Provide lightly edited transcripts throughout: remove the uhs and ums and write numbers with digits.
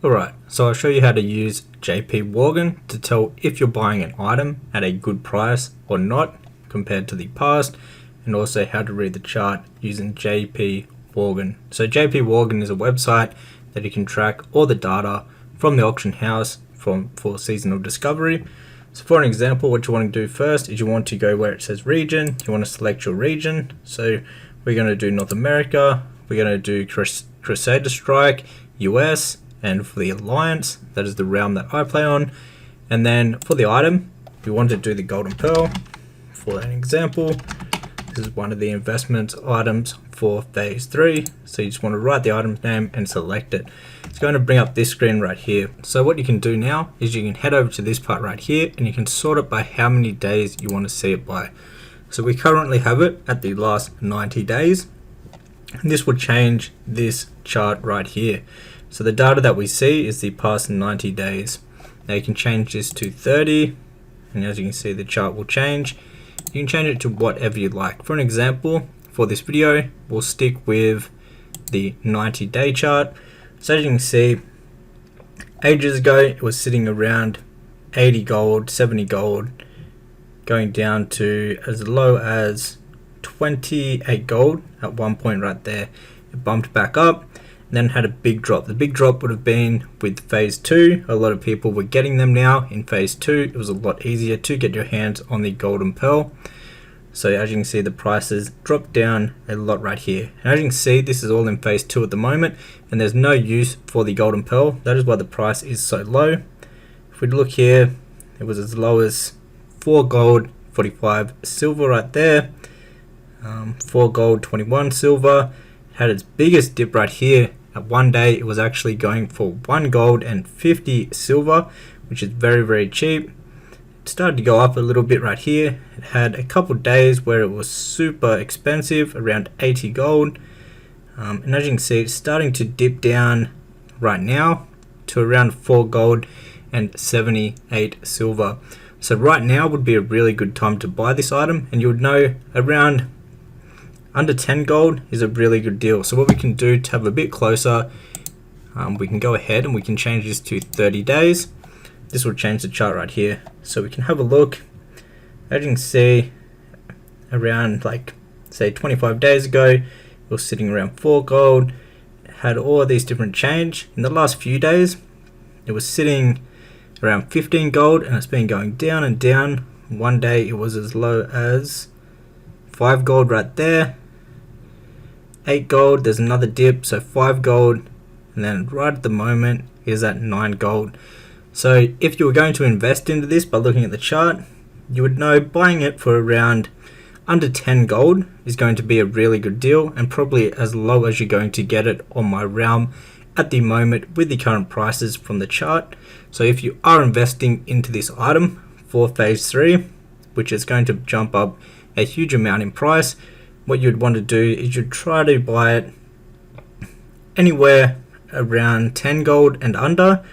Alright, so I'll show you how to use JP Worgen to tell if you're buying an item at a good price or not compared to the past, and also how to read the chart using JP Worgen. So JP Worgen is a website that you can track all the data from the auction house for seasonal discovery. So for an example, what you want to do first is you want to go where it says region. You want to select your region. So we're going to do North America, we're going to do Crusader Strike, US, and for the Alliance, that is the realm that I play on. And then for the item, we want to do the Golden Pearl. For an example, this is one of the investment items for phase 3. So you just want to write the item's name and select it. It's going to bring up this screen right here. So what you can do now is you can head over to this part right here and you can sort it by how many days you want to see it by. So we currently have it at the last 90 days. And this will change this chart right here. So the data that we see is the past 90 days. Now you can change this to 30, and as you can see the chart will change. You can change it to whatever you like. For an example, for this video, we'll stick with the 90-day chart. So as you can see, ages ago it was sitting around 80 gold, 70 gold, going down to as low as 28 gold at one point right there. It bumped back up and then had a big drop. The big drop would have been with phase 2. A lot of people were getting them now in phase 2. It was a lot easier to get your hands on the Golden Pearl. So as you can see, the prices dropped down a lot right here. And as you can see, this is all in phase 2 at the moment, and there's no use for the Golden Pearl. That is why the price is so low. If we look here, it was as low as 4 gold, 45 silver right there. 4 gold, 21 silver. It had its biggest dip right here. At one day, it was actually going for 1 gold and 50 silver, which is very, very cheap. It started to go up a little bit right here. It had a couple days where it was super expensive, around 80 gold. And as you can see, it's starting to dip down right now to around 4 gold and 78 silver. So right now would be a really good time to buy this item, and you would know around under 10 gold is a really good deal. So what we can do to have a bit closer, we can go ahead and we can change this to 30 days. This will change the chart right here. So we can have a look. As you can see, around like say 25 days ago, it was sitting around 4 gold. It had all of these different change. In the last few days, it was sitting around 15 gold and it's been going down and down. One day it was as low as 5 gold right there. 8 gold, there's another dip, so 5 gold, and then right at the moment is at 9 gold. So if you were going to invest into this by looking at the chart, you would know buying it for around under 10 gold is going to be a really good deal, and probably as low as you're going to get it on my realm at the moment with the current prices from the chart. So if you are investing into this item for phase 3, which is going to jump up a huge amount in price, what you'd want to do is you'd try to buy it anywhere around 10 gold and under,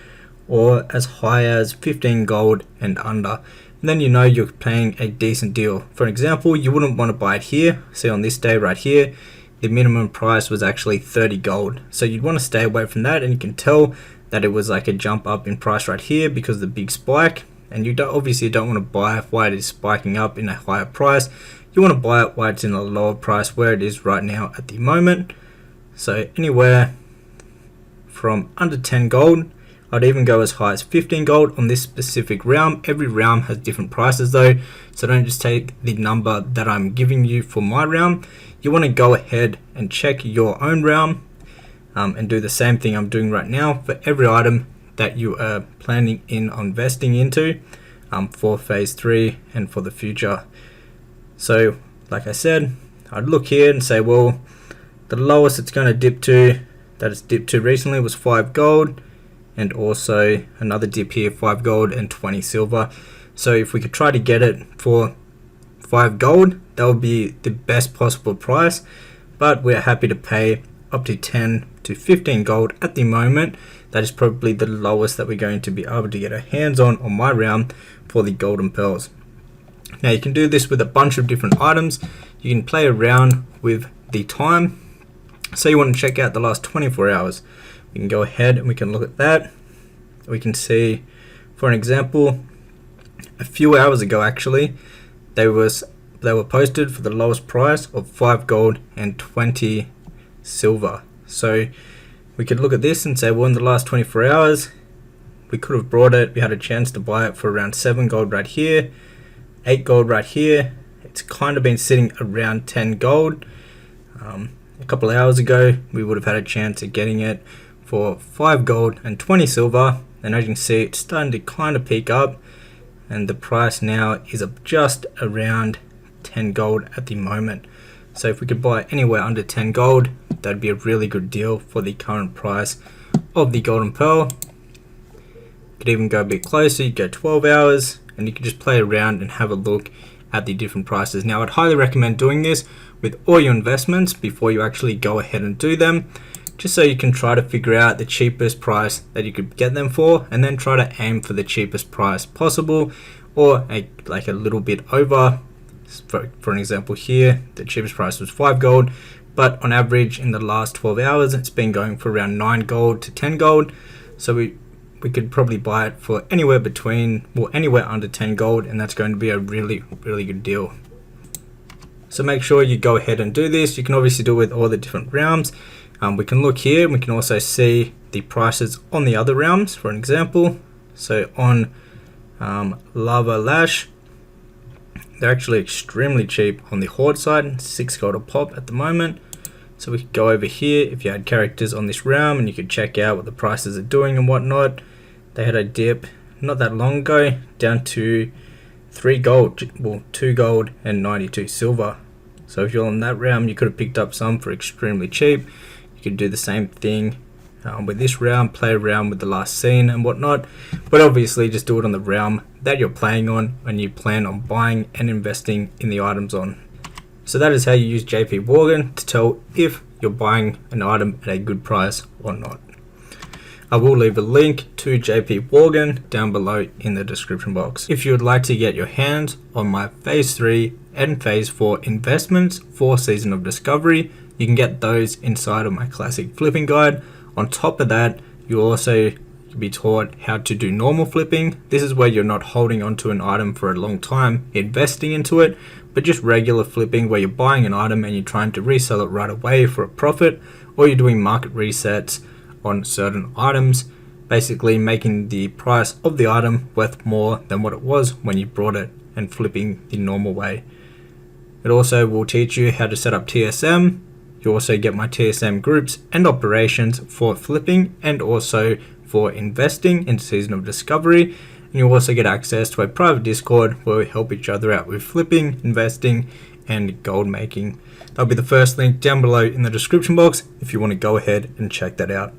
or as high as 15 gold and under. And then you know you're paying a decent deal. For example, you wouldn't want to buy it here. See, on this day right here, the minimum price was actually 30 gold. So you'd want to stay away from that, and you can tell that it was like a jump up in price right here because of the big spike. And you obviously don't want to buy it while it is spiking up in a higher price. You want to buy it while it's in a lower price where it is right now at the moment. So anywhere from under 10 gold, I'd even go as high as 15 gold on this specific realm. Every realm has different prices though, so don't just take the number that I'm giving you for my realm. You want to go ahead and check your own realm and do the same thing I'm doing right now for every item that you are planning in investing into for phase 3 and for the future. So like I said, I'd look here and say, well, the lowest it's going to dip to, that it's dipped to recently, was 5 gold, and also another dip here, 5 gold and 20 silver. So if we could try to get it for 5 gold, that would be the best possible price, but we're happy to pay up to 10 to 15 gold at the moment. That is probably the lowest that we're going to be able to get our hands on my realm for the Golden Pearls. Now you can do this with a bunch of different items. You can play around with the time. So you want to check out the last 24 hours. We can go ahead and we can look at that. we can see, for an example, a few hours ago actually, they were posted for the lowest price of 5 gold and 20 silver. So we could look at this and say, well, in the last 24 hours, we could have brought it. We had a chance to buy it for around 7 gold right here, 8 gold right here. It's kind of been sitting around 10 gold. A couple of hours ago, we would have had a chance at getting it for 5 gold and 20 silver. And as you can see, it's starting to kind of peak up, and the price now is up just around 10 gold at the moment. So if we could buy anywhere under 10 gold, that'd be a really good deal for the current price of the golden pearl. Could even go a bit closer, you go 12 hours, and you could just play around and have a look at the different prices. Now, I'd highly recommend doing this with all your investments before you actually go ahead and do them, just so you can try to figure out the cheapest price that you could get them for, and then try to aim for the cheapest price possible, or like a little bit over. For an example here, the cheapest price was 5 gold, but on average in the last 12 hours, it's been going for around 9 gold to 10 gold. So we could probably buy it for anywhere between, well, anywhere under 10 gold, and that's going to be a really good deal. So make sure you go ahead and do this. You can obviously do it with all the different realms. We can look here, we can also see the prices on the other realms, for an example. So on Lava Lash, they're actually extremely cheap on the Horde side, 6 gold a pop at the moment. So we could go over here if you had characters on this realm, and you could check out what the prices are doing and whatnot. They had a dip not that long ago down to 3 gold, well, 2 gold and 92 silver. So if you're on that realm, you could have picked up some for extremely cheap. You could do the same thing with this realm, play around with the last scene and whatnot, but obviously just do it on the realm that you're playing on and you plan on buying and investing in the items on. So that is how you use JP Worgen to tell if you're buying an item at a good price or not. I will leave a link to JP Worgen down below in the description box. If you would like to get your hands on my Phase 3 and Phase 4 investments for Season of Discovery, you can get those inside of my classic flipping guide. On top of that, you'll also be taught how to do normal flipping. This is where you're not holding onto an item for a long time, investing into it, but just regular flipping where you're buying an item and you're trying to resell it right away for a profit, or you're doing market resets on certain items, basically making the price of the item worth more than what it was when you brought it, and flipping the normal way. It also will teach you how to set up TSM. You also get my TSM groups and operations for flipping and also for investing in Season of Discovery. And you also get access to a private Discord where we help each other out with flipping, investing, and gold making. That'll be the first link down below in the description box if you want to go ahead and check that out.